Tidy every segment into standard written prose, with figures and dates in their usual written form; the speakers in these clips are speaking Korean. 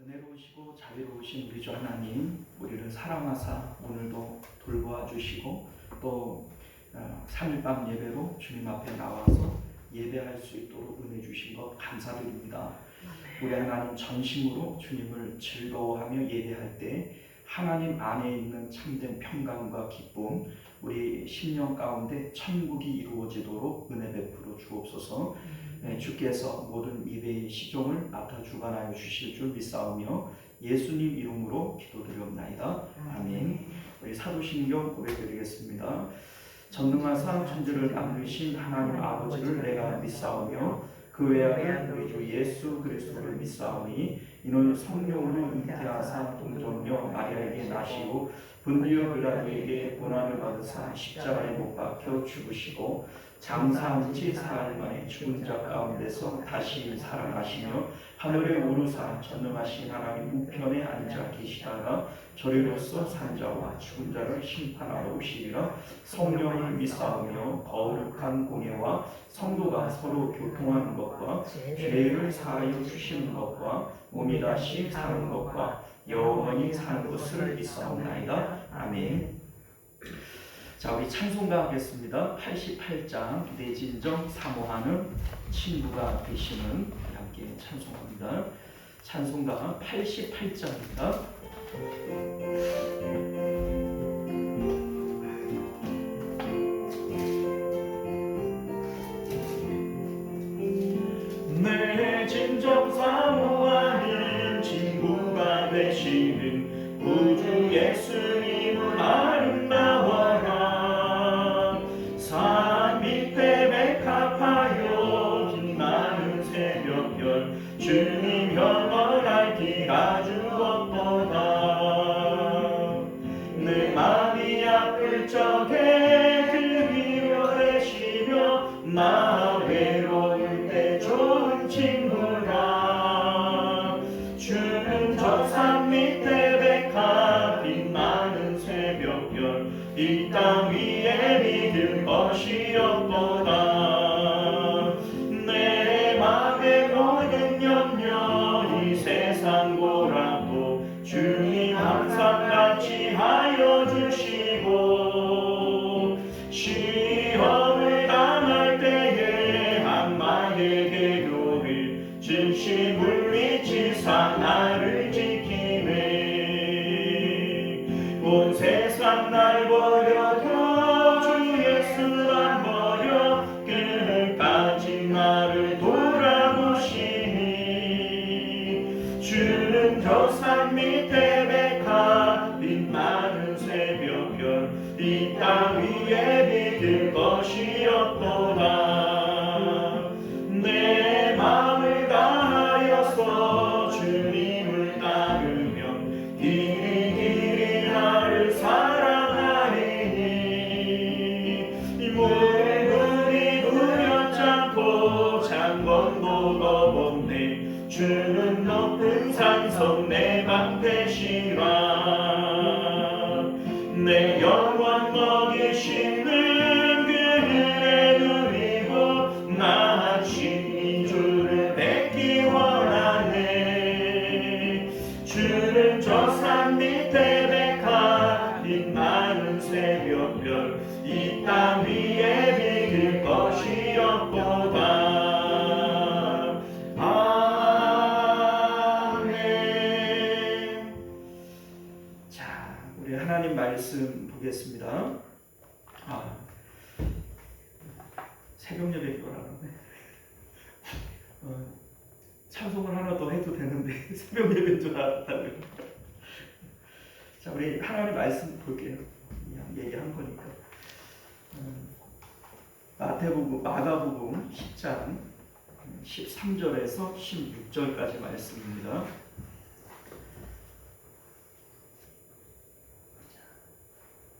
은혜로우시고 자비로우신 우리 주 하나님, 우리를 사랑하사 오늘도 돌보아 주시고 또 3일밤 예배로 주님 앞에 나와서 예배할 수 있도록 은혜 주신 것 감사드립니다. 우리 하나님 전심으로 주님을 즐거워하며 예배할 때 하나님 안에 있는 참된 평강과 기쁨, 우리 심령 가운데 천국이 이루어지도록 은혜 베풀어 주옵소서. 주께서 모든 예배의 시종을 맡아 주관하여 주실 줄 믿사오며 예수님 이름으로 기도드리옵나이다. 아멘. 우리 사도신경 고백드리겠습니다. 전능하사 천지를 만드신 하나님 아버지를 내가 믿사오며 그 외아들 우리 주 예수 그리스도를 믿사오니 이는 성령으로 잉태하사 동정녀 마리아에게 나시고 본디오 빌라도에게 고난을 받으사 십자가에 못 박혀 죽으시고 장사한 지 사흘 만에 죽은 자 가운데서 다시 살아나시며 하늘에 오르사 전능하신 하나님 우편에 앉아 계시다가 저리로서 산자와 죽은 자를 심판하러 오시리라. 성령을 믿사오며 거룩한 공예와 성도가 서로 교통하는 것과 죄를 사하여 주시는 것과 몸이 다시 사는 것과 영원히 사는 것을 믿사옵나이다. 아멘. 자, 우리 찬송가 하겠습니다. 88장 내 진정 사모하는 친구가 되시는 함께 찬송합니다. 찬송가 88장입니다. 내 진정 사모하는 친구가 되시는 구주 예수님은 아름다워라. 산 밑에 백합하여 빛나는 새벽별 주님 영원할 길 아주 없도다. 내 맘이 아플 적에 그 위로 되시며 나 외로울 때 좋은 친구라. 주는 저 산 밑에 백합 빛나는 새벽별 이 땅 위에 믿을 것이 없도다. 내 맘의 모든 염려 이 세상 고라도 주님 항상 같이 하여 주시고 시험을 당할 때에 악마의 계교를 진심을 위치사 나를 지키네. 온 세상 날 버려도 주 예수 안 버려 끝까지 나를 돌아보시니. 주는 저 산 밑에 백합 빛나는 새벽별 이 땅 위에 믿을 것이 없도다. 내 마음을 다하여서 주님을 따르면 길이 나를 사랑하리니. 물들이 두렵지 않고 장건도 겁없네. 주는 높은 산성 내 방패시라. 내 영원 먹이시는 그 은혜 누리고 나 친히 주를 뵙기 원하네. 주는 저 산 밑에 백합 빛나는 새벽별 이 땅 위에 믿을 것이 없도다. 하나님 말씀 보겠습니다. 새벽 예배 기도라는데 찬송을 하나 더 해도 되는데 새벽 예배인 줄 알았다고요. 자, 우리 하나님 말씀 볼게요. 그냥 얘기한 거니까. 마가복음 10장 13절에서 16절까지 말씀입니다.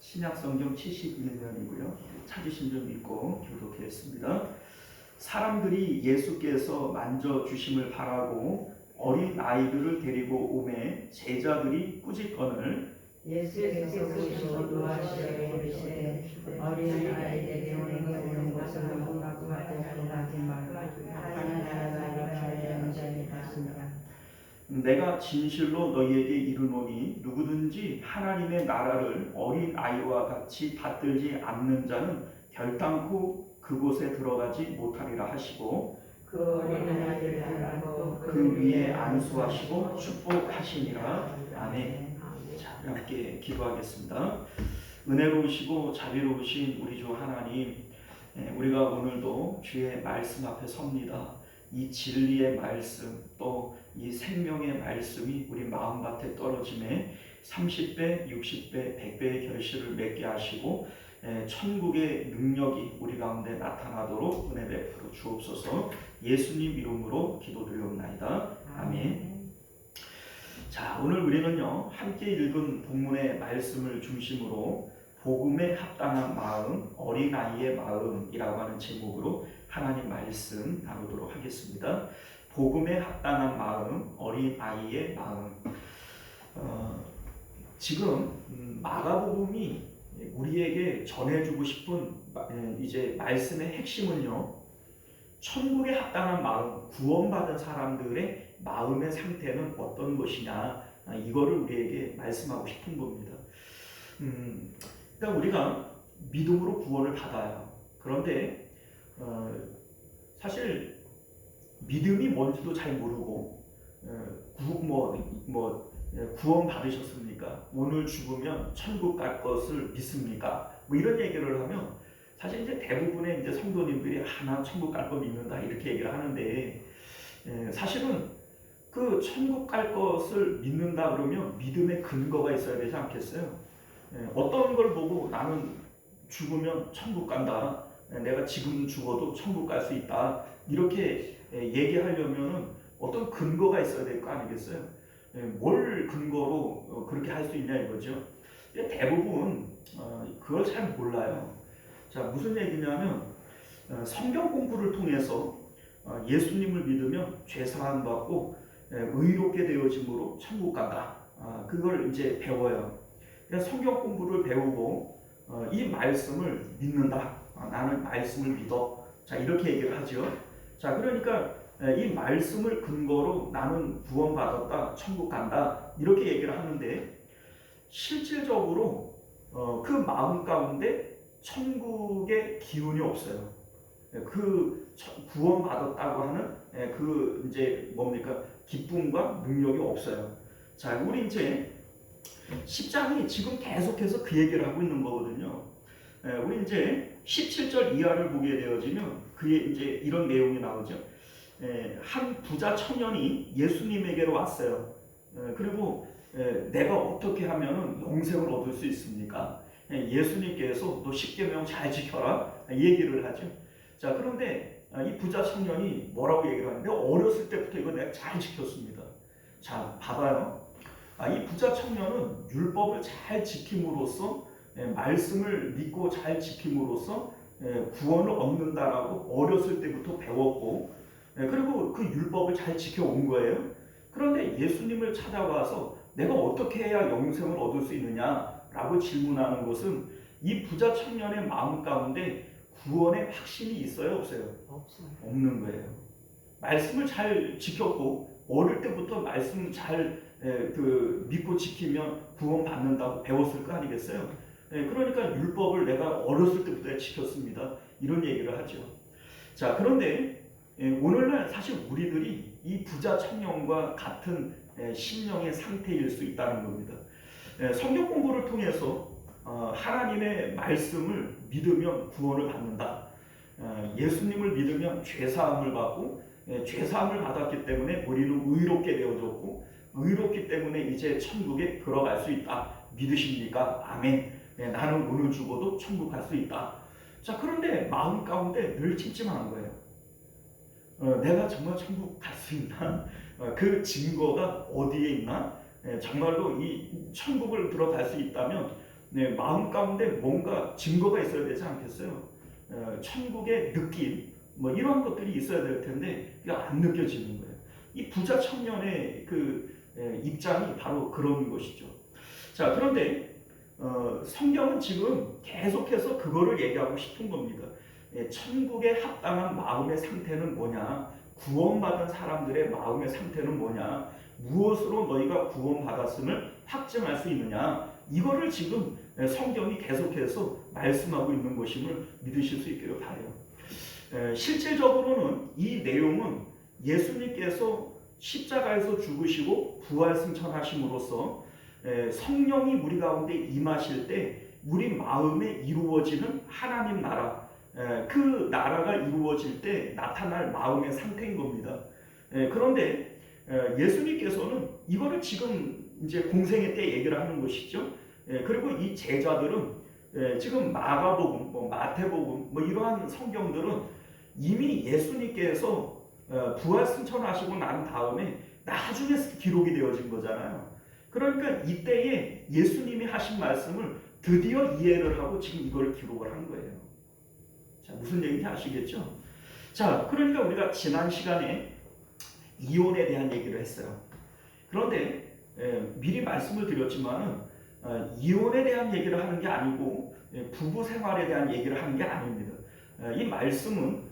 신약성경 71년이고요. 찾으신 점 있고 교독했습니다. 사람들이 예수께서 만져주심을 바라고 어린 아이들을 데리고 오매 제자들이 꾸짖거늘 예수께서 보시고 노하시되 이르시되 어린 아이들에게 오는 것은 누구라고 하지 말라. 하나님 나라가 이르하여 영생이 받습니다. 내가 진실로 너희에게 이르노니 누구든지 하나님의 나라를 어린 아이와 같이 받들지 않는 자는 결단코 그곳에 들어가지 못하리라 하시고 그 어린아이를 알고 그 위에 안수하시고 축복하시니라. 아멘. 자, 우리 함께 기도하겠습니다. 은혜로우시고 자비로우신 우리 주 하나님, 우리가 오늘도 주의 말씀 앞에 섭니다. 이 진리의 말씀, 또 이 생명의 말씀이 우리 마음밭에 떨어짐에 30배, 60배, 100배의 결실을 맺게 하시고 천국의 능력이 우리 가운데 나타나도록 은혜 베풀어 주옵소서. 예수님 이름으로 기도드리옵나이다. 아멘. 자, 오늘 우리는요 함께 읽은 본문의 말씀을 중심으로 복음에 합당한 마음, 어린아이의 마음이라고 하는 제목으로 하나님 말씀 나누도록 하겠습니다. 복음에 합당한 마음, 어린아이의 마음. 지금 마가복음이 우리에게 전해주고 싶은 이제 말씀의 핵심은요, 천국에 합당한 마음, 구원받은 사람들의 마음의 상태는 어떤 것이냐, 이거를 우리에게 말씀하고 싶은 겁니다. 일단 우리가 믿음으로 구원을 받아요. 그런데 사실 믿음이 뭔지도 잘 모르고 구원 받으셨습니까? 오늘 죽으면 천국 갈 것을 믿습니까? 뭐 이런 얘기를 하면 사실 이제 대부분의 이제 성도님들이 나 천국 갈 거 믿는다 이렇게 얘기를 하는데, 사실은 그 천국 갈 것을 믿는다 그러면 믿음의 근거가 있어야 되지 않겠어요? 어떤 걸 보고 나는 죽으면 천국 간다, 내가 지금 죽어도 천국 갈 수 있다 이렇게 얘기하려면 어떤 근거가 있어야 될 거 아니겠어요? 뭘 근거로 그렇게 할 수 있냐 이거죠. 대부분 그걸 잘 몰라요. 자, 무슨 얘기냐면 성경 공부를 통해서 예수님을 믿으면 죄 사함 받고 의롭게 되어짐으로 천국 간다. 그걸 이제 배워요. 그래서 성경 공부를 배우고 이 말씀을 믿는다. 나는 말씀을 믿어. 자, 이렇게 얘기를 하죠. 자, 그러니까 이 말씀을 근거로 나는 구원받았다, 천국 간다 이렇게 얘기를 하는데, 실질적으로 그 마음 가운데 천국의 기운이 없어요. 그 구원받았다고 하는 그 이제 뭡니까, 기쁨과 능력이 없어요. 자, 우리 이제 10장이 지금 계속해서 그 얘기를 하고 있는 거거든요. 우리 이제 17절 이하를 보게 되어지면 그에 이제 이런 내용이 나오죠. 한 부자 청년이 예수님에게로 왔어요. 그리고 내가 어떻게 하면 영생을 얻을 수 있습니까? 예수님께서 너 십계명 잘 지켜라 얘기를 하죠. 자, 그런데 이 부자 청년이 뭐라고 얘기를 하는데, 어렸을 때부터 이거 내가 잘 지켰습니다. 자, 봐봐요. 이 부자 청년은 율법을 잘 지킴으로써, 말씀을 믿고 잘 지킴으로써 구원을 얻는다라고 어렸을 때부터 배웠고, 그리고 그 율법을 잘 지켜온 거예요. 그런데 예수님을 찾아와서 내가 어떻게 해야 영생을 얻을 수 있느냐라고 질문하는 것은 이 부자 청년의 마음 가운데 구원의 확신이 있어요, 없어요? 없는 거예요. 말씀을 잘 지켰고 어릴 때부터 말씀 잘 믿고 지키면 구원 받는다고 배웠을 거 아니겠어요? 그러니까 율법을 내가 어렸을 때부터 지켰습니다. 이런 얘기를 하죠. 자, 그런데 오늘날 사실 우리들이 이 부자 청년과 같은 심령의 상태일 수 있다는 겁니다. 성경 공부를 통해서 하나님의 말씀을 믿으면 구원을 받는다. 예수님을 믿으면 죄사함을 받고, 죄사함을 받았기 때문에 우리는 의롭게 되어졌고, 의롭기 때문에 이제 천국에 들어갈 수 있다. 믿으십니까? 아멘. 나는 오늘 죽어도 천국 갈 수 있다. 자, 그런데 마음 가운데 늘 찜찜한 거예요. 내가 정말 천국 갈 수 있나? 그 증거가 어디에 있나? 정말로 이 천국을 들어갈 수 있다면 마음 가운데 뭔가 증거가 있어야 되지 않겠어요? 천국의 느낌, 뭐 이런 것들이 있어야 될 텐데 그게 안 느껴지는 거예요. 이 부자 청년의 그 입장이 바로 그런 것이죠. 자, 그런데 성경은 지금 계속해서 그거를 얘기하고 싶은 겁니다. 천국에 합당한 마음의 상태는 뭐냐? 구원받은 사람들의 마음의 상태는 뭐냐? 무엇으로 너희가 구원받았음을 확증할 수 있느냐, 이거를 지금 성경이 계속해서 말씀하고 있는 것임을 믿으실 수 있기를 바라요. 실질적으로는 이 내용은 예수님께서 십자가에서 죽으시고 부활 승천하심으로써 성령이 우리 가운데 임하실 때 우리 마음에 이루어지는 하나님 나라, 그 나라가 이루어질 때 나타날 마음의 상태인 겁니다. 그런데 예수님께서는 이거를 지금 이제 공생애 때 얘기를 하는 것이죠. 그리고 이 제자들은 지금 마가복음, 마태복음, 이러한 성경들은 이미 예수님께서 부활 승천하시고 난 다음에 나중에 기록이 되어진 거잖아요. 그러니까 이때에 예수님이 하신 말씀을 드디어 이해를 하고 지금 이걸 기록을 한 거예요. 자, 무슨 얘기인지 아시겠죠? 자, 그러니까 우리가 지난 시간에 이혼에 대한 얘기를 했어요. 그런데 미리 말씀을 드렸지만은 이혼에 대한 얘기를 하는 게 아니고 부부 생활에 대한 얘기를 하는 게 아닙니다. 이 말씀은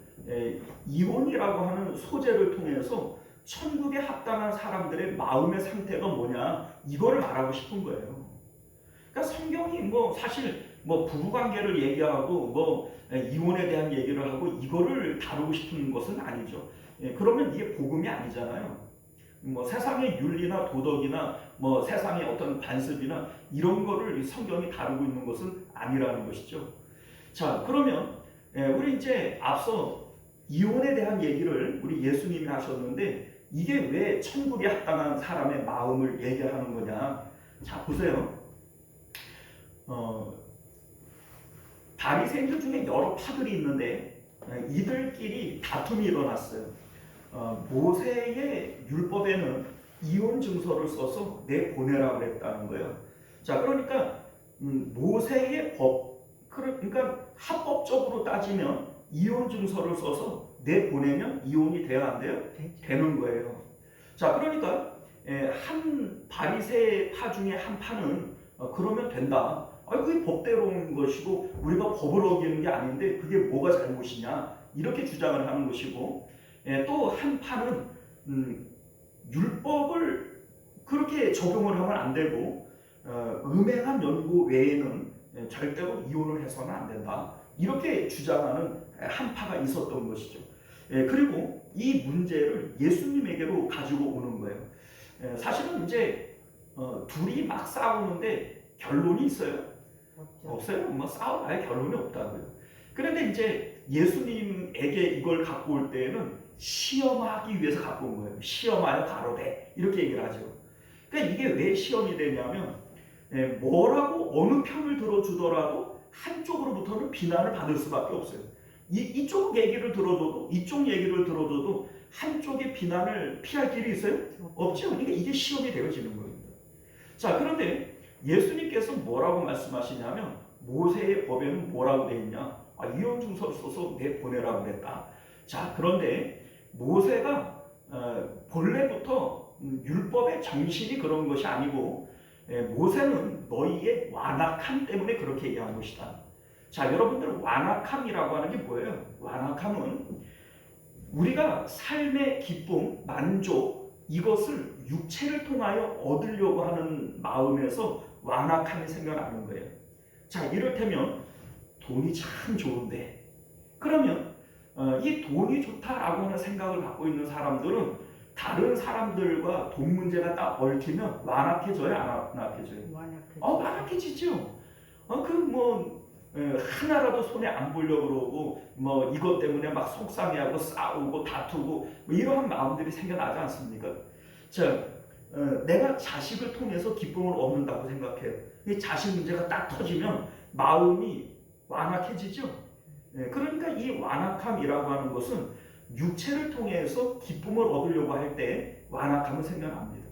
이혼이라고 하는 소재를 통해서 천국에 합당한 사람들의 마음의 상태가 뭐냐, 이거를 말하고 싶은 거예요. 그러니까 성경이 사실 부부 관계를 얘기하고 이혼에 대한 얘기를 하고 이거를 다루고 싶은 것은 아니죠. 그러면 이게 복음이 아니잖아요. 세상의 윤리나 도덕이나 세상의 어떤 관습이나 이런 거를 성경이 다루고 있는 것은 아니라는 것이죠. 자, 그러면 우리 이제 앞서 이혼에 대한 얘기를 우리 예수님이 하셨는데 이게 왜 천국에 합당한 사람의 마음을 얘기하는 거냐? 자, 보세요. 바리새인들 중에 여러 파들이 있는데 이들끼리 다툼이 일어났어요. 모세의 율법에는 이혼 증서를 써서 내보내라고 했다는 거예요. 자, 그러니까 모세의 법, 그러니까 합법적으로 따지면 이혼 증서를 써서 내보내면 이혼이 돼야 안 돼요? 되는 거예요. 자, 그러니까 한 바리새 파 중에 한 파는 그러면 된다. 그게 법대로인 것이고 우리가 법을 어기는 게 아닌데 그게 뭐가 잘못이냐, 이렇게 주장을 하는 것이고, 또 한 파는 율법을 그렇게 적용을 하면 안 되고 음행한 연고 외에는 절대로 이혼을 해서는 안 된다, 이렇게 주장하는 한 파가 있었던 것이죠. 그리고 이 문제를 예수님에게로 가지고 오는 거예요. 사실은 이제 둘이 막 싸우는데 결론이 있어요? 없어요. 싸워봐야 결론이 없다고요. 그런데 이제 예수님에게 이걸 갖고 올 때에는 시험하기 위해서 갖고 온 거예요. 시험하여 가로되, 이렇게 얘기를 하죠. 그러니까 이게 왜 시험이 되냐면 뭐라고 어느 편을 들어주더라도 한쪽으로부터는 비난을 받을 수밖에 없어요. 이쪽 얘기를 들어줘도 이쪽 얘기를 들어줘도 한쪽의 비난을 피할 길이 있어요? 없죠. 그러니까 이게 시험이 되어지는 겁니다. 자, 그런데 예수님께서 뭐라고 말씀하시냐면 모세의 법에는 뭐라고 되어 있냐? 이혼 증서를 써서 내보내라고 그랬다. 자, 그런데 모세가 본래부터 율법의 정신이 그런 것이 아니고 모세는 너희의 완악함 때문에 그렇게 얘기한 것이다. 자, 여러분들, 완악함이라고 하는 게 뭐예요? 완악함은 우리가 삶의 기쁨, 만족, 이것을 육체를 통하여 얻으려고 하는 마음에서 완악함이 생겨나는 거예요. 자, 이를테면 돈이 참 좋은데, 그러면 이 돈이 좋다라고 하는 생각을 갖고 있는 사람들은 다른 사람들과 돈 문제가 딱 얽히면 완악해져요, 안 완악해져요? 완악해지죠. 하나라도 손에 안 보려고 그러고 이것 때문에 막 속상해하고 싸우고 다투고 이러한 마음들이 생겨나지 않습니까? 자, 내가 자식을 통해서 기쁨을 얻는다고 생각해요. 이 자식 문제가 딱 터지면 마음이 완악해지죠. 그러니까 이 완악함이라고 하는 것은 육체를 통해서 기쁨을 얻으려고 할 때 완악함은 생겨납니다.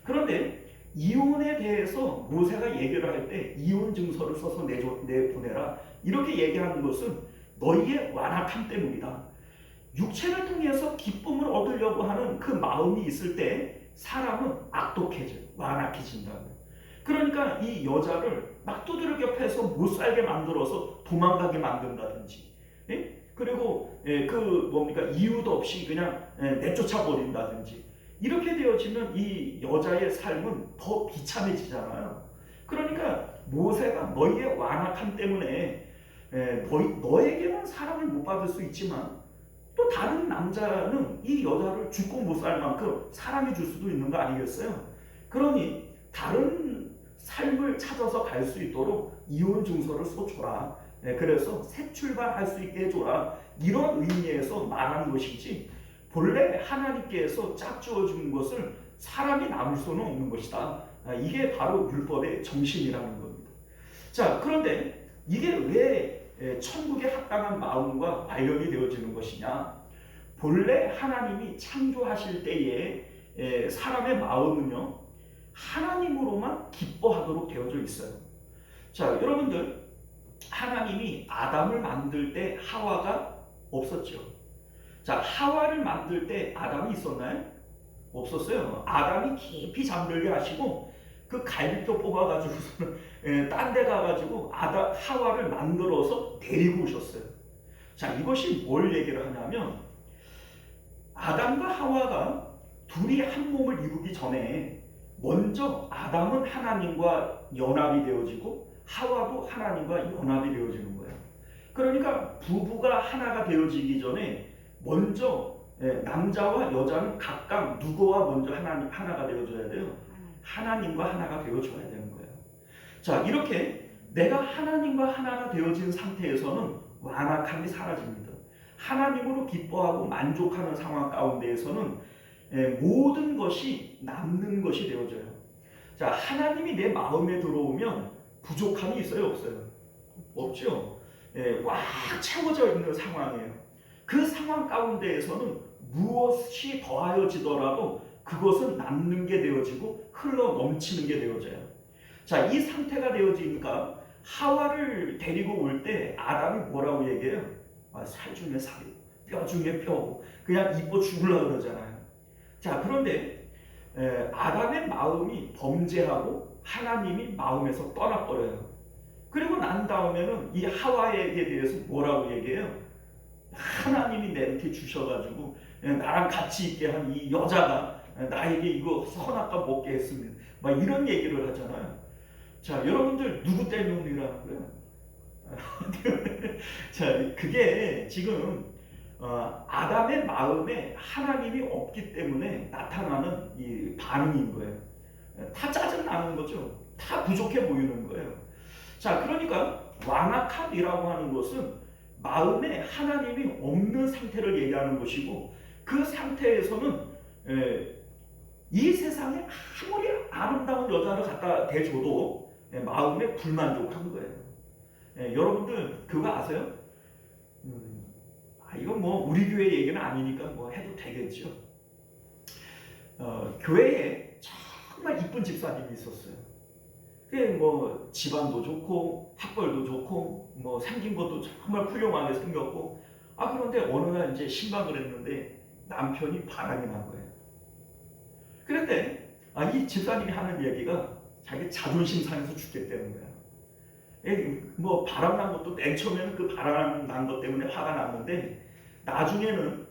그런데 이혼에 대해서 모세가 얘기를 할 때 이혼 증서를 써서 내보내라, 이렇게 얘기하는 것은 너희의 완악함 때문이다. 육체를 통해서 기쁨을 얻으려고 하는 그 마음이 있을 때 사람은 악독해져요. 완악해진다고요. 그러니까 이 여자를 막 두드려 패서 못 살게 만들어서 도망가게 만든다든지, 그리고 이유도 없이 그냥 내쫓아 버린다든지, 이렇게 되어지면 이 여자의 삶은 더 비참해지잖아요. 그러니까 모세가 너희의 완악함 때문에 너에게는 사랑을 못 받을 수 있지만 또 다른 남자는 이 여자를 죽고 못 살 만큼 사랑해 줄 수도 있는 거 아니겠어요? 그러니 다른 삶을 찾아서 갈 수 있도록 이혼 증서를 써줘라. 그래서 새 출발할 수 있게 해줘라. 이런 의미에서 말하는 것이지 본래 하나님께서 짝지어 준 것을 사람이 나눌 수는 없는 것이다. 이게 바로 율법의 정신이라는 겁니다. 자, 그런데 이게 왜 천국에 합당한 마음과 관련이 되어지는 것이냐? 본래 하나님이 창조하실 때에 사람의 마음은요 하나님으로만 기뻐하도록 되어져 있어요. 자, 여러분들 하나님이 아담을 만들 때 하와가 없었죠. 자, 하와를 만들 때 아담이 있었나요? 없었어요. 아담이 깊이 잠들게 하시고 그 갈비뼈 뽑아가지고서는 딴 데 가가지고 하와를 만들어서 데리고 오셨어요. 자, 이것이 뭘 얘기를 하냐면 아담과 하와가 둘이 한 몸을 이루기 전에 먼저 아담은 하나님과 연합이 되어지고 하와도 하나님과 연합이 되어지는 거예요. 그러니까 부부가 하나가 되어지기 전에 먼저 남자와 여자는 각각 누구와 먼저 하나가 되어줘야 돼요? 하나님과 하나가 되어줘야 되는 거예요. 자, 이렇게 내가 하나님과 하나가 되어진 상태에서는 완악함이 사라집니다. 하나님으로 기뻐하고 만족하는 상황 가운데에서는 모든 것이 남는 것이 되어져요. 자, 하나님이 내 마음에 들어오면 부족함이 있어요, 없어요? 없죠. 꽉 채워져 있는 상황이에요. 그 상황 가운데에서는 무엇이 더하여지더라도 그것은 남는 게 되어지고 흘러 넘치는 게 되어져요. 자, 이 상태가 되어지니까 하와를 데리고 올 때 아담이 뭐라고 얘기해요? 살 중에 살, 뼈 중에 뼈고 그냥 이뻐 죽으려고 그러잖아요. 자, 그런데 아담의 마음이 범죄하고 하나님이 마음에서 떠나버려요. 그리고 난 다음에는 이 하와에게 대해서 뭐라고 얘기해요? 하나님이 내게 주셔가지고 나랑 같이 있게 한 이 여자가 나에게 이거 선악과 먹게 했으면 막 이런 얘기를 하잖아요. 자, 여러분들 누구 때문이라는 거예요? 자, 그게 지금 아담의 마음에 하나님이 없기 때문에 나타나는 이 반응인 거예요. 다 짜증나는 거죠. 다 부족해 보이는 거예요. 자, 그러니까 완악함이라고 하는 것은 마음에 하나님이 없는 상태를 얘기하는 것이고 그 상태에서는 이 세상에 아무리 아름다운 여자를 갖다 대줘도 마음에 불만족한 거예요. 여러분들 그거 아세요? 이건 뭐 우리 교회 얘기는 아니니까 뭐 해도 되겠죠. 교회에 정말 이쁜 집사님이 있었어요. 뭐 집안도 좋고 학벌도 좋고 뭐 생긴 것도 정말 훌륭하게 생겼고 그런데 어느 날 이제 심각을 했는데 남편이 바람이 난 거예요. 그런데 이 집사님이 하는 얘기가 자기 자존심 상해서 죽겠다는 거야. 뭐 바람 난 것도 맨 처음에는 그 바람 난 것 때문에 화가 났는데 나중에는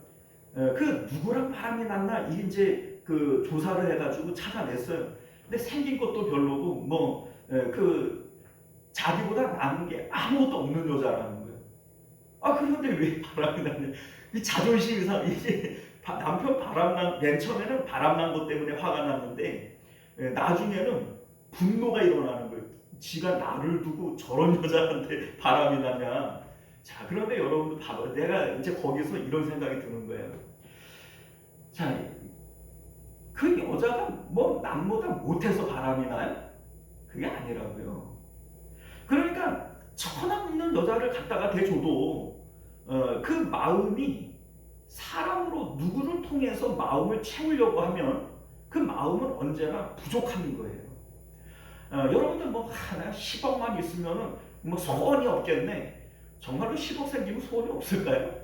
그 누구랑 바람이 났나 이제 그 조사를 해가지고 찾아냈어요. 근데 생긴 것도 별로고 뭐 그 자기보다 나은 게 아무것도 없는 여자라는 거예요. 그런데 왜 바람이 났냐? 이 자존심이 이게 남편 맨 처음에는 바람 난 것 때문에 화가 났는데 나중에는 분노가 일어나는 거예요. 지가 나를 두고 저런 여자한테 바람이 나냐. 자, 그런데 여러분들 봐봐요. 내가 이제 거기서 이런 생각이 드는 거예요. 자, 그 여자가 뭐 남보다 못해서 바람이 나요? 그게 아니라고요. 그러니까 천없는 여자를 갖다가 대줘도 그 마음이 사람으로 누구를 통해서 마음을 채우려고 하면 그 마음은 언제나 부족한 거예요. 여러분들 뭐 하나 10억만 있으면은 뭐 소원이 없겠네. 정말로 10억 생기면 소원이 없을까요?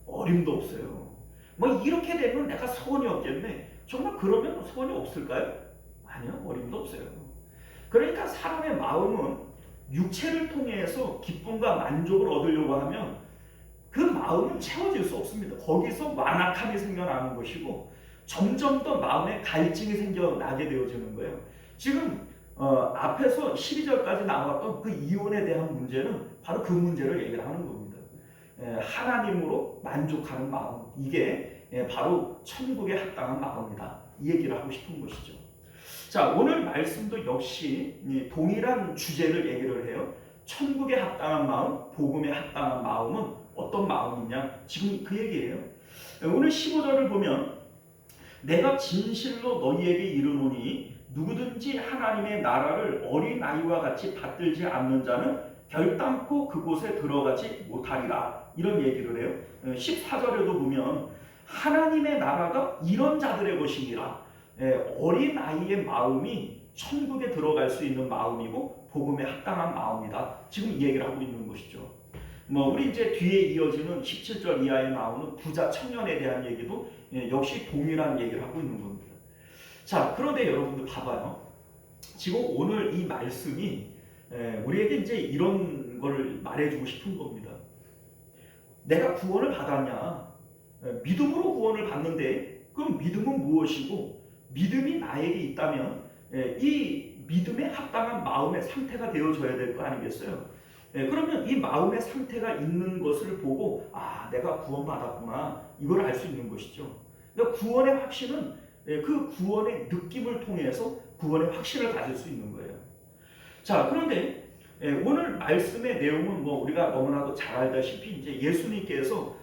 어림도 없어요. 뭐 이렇게 되면 내가 소원이 없겠네. 정말 그러면 소원이 없을까요? 아니요, 어림도 없어요. 그러니까 사람의 마음은 육체를 통해서 기쁨과 만족을 얻으려고 하면 그 마음은 채워질 수 없습니다. 거기서 완악함이 생겨나는 것이고 점점 더 마음에 갈증이 생겨나게 되어지는 거예요. 지금 앞에서 12절까지 나왔던 그 이혼에 대한 문제는 바로 그 문제를 얘기를 하는 겁니다. 하나님으로 만족하는 마음, 이게 바로 천국에 합당한 마음이다, 이 얘기를 하고 싶은 것이죠. 자, 오늘 말씀도 역시 동일한 주제를 얘기를 해요. 천국에 합당한 마음, 복음에 합당한 마음은 어떤 마음이냐, 지금 그 얘기예요. 오늘 15절을 보면 내가 진실로 너희에게 이르노니 누구든지 하나님의 나라를 어린아이와 같이 받들지 않는 자는 결단코 그곳에 들어가지 못하리라, 이런 얘기를 해요. 14절에도 보면 하나님의 나라가 이런 자들의 것이니라, 어린아이의 마음이 천국에 들어갈 수 있는 마음이고 복음에 합당한 마음이다, 지금 이 얘기를 하고 있는 것이죠. 우리 이제 뒤에 이어지는 17절 이하에 나오는 부자 청년에 대한 얘기도 역시 동일한 얘기를 하고 있는 겁니다. 자, 그런데 여러분들 봐봐요. 지금 오늘 이 말씀이 우리에게 이제 이런 걸 말해주고 싶은 겁니다. 내가 구원을 받았냐? 믿음으로 구원을 받는데 그럼 믿음은 무엇이고, 믿음이 나에게 있다면 이 믿음에 합당한 마음의 상태가 되어져야 될 거 아니겠어요? 그러면 이 마음의 상태가 있는 것을 보고 내가 구원받았구나, 이걸 알 수 있는 것이죠. 그러니까 구원의 확신은 그 구원의 느낌을 통해서 구원의 확신을 가질 수 있는 거예요. 자, 그런데 오늘 말씀의 내용은 우리가 너무나도 잘 알다시피 이제 예수님께서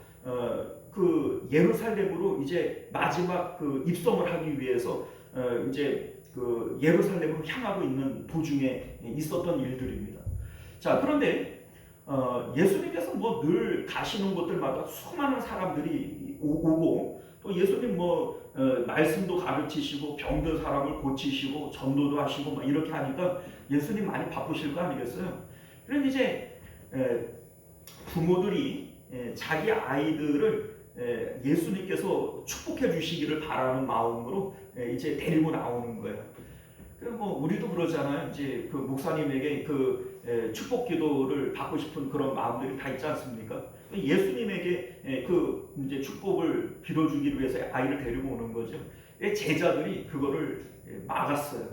그 예루살렘으로 이제 마지막 그 입성을 하기 위해서 이제 그 예루살렘으로 향하고 있는 도중에 있었던 일들입니다. 자, 그런데 예수님께서 늘 가시는 곳들마다 수많은 사람들이 오고, 또 예수님 말씀도 가르치시고 병든 사람을 고치시고 전도도 하시고 이렇게 하니까 예수님 많이 바쁘실 거 아니겠어요? 그런데 이제 부모들이 자기 아이들을 예수님께서 축복해 주시기를 바라는 마음으로 이제 데리고 나오는 거예요. 우리도 그러잖아요. 이제 그 목사님에게 그 축복 기도를 받고 싶은 그런 마음들이 다 있지 않습니까? 예수님에게 그 이제 축복을 빌어주기 위해서 아이를 데리고 오는 거죠. 제자들이 그거를 막았어요.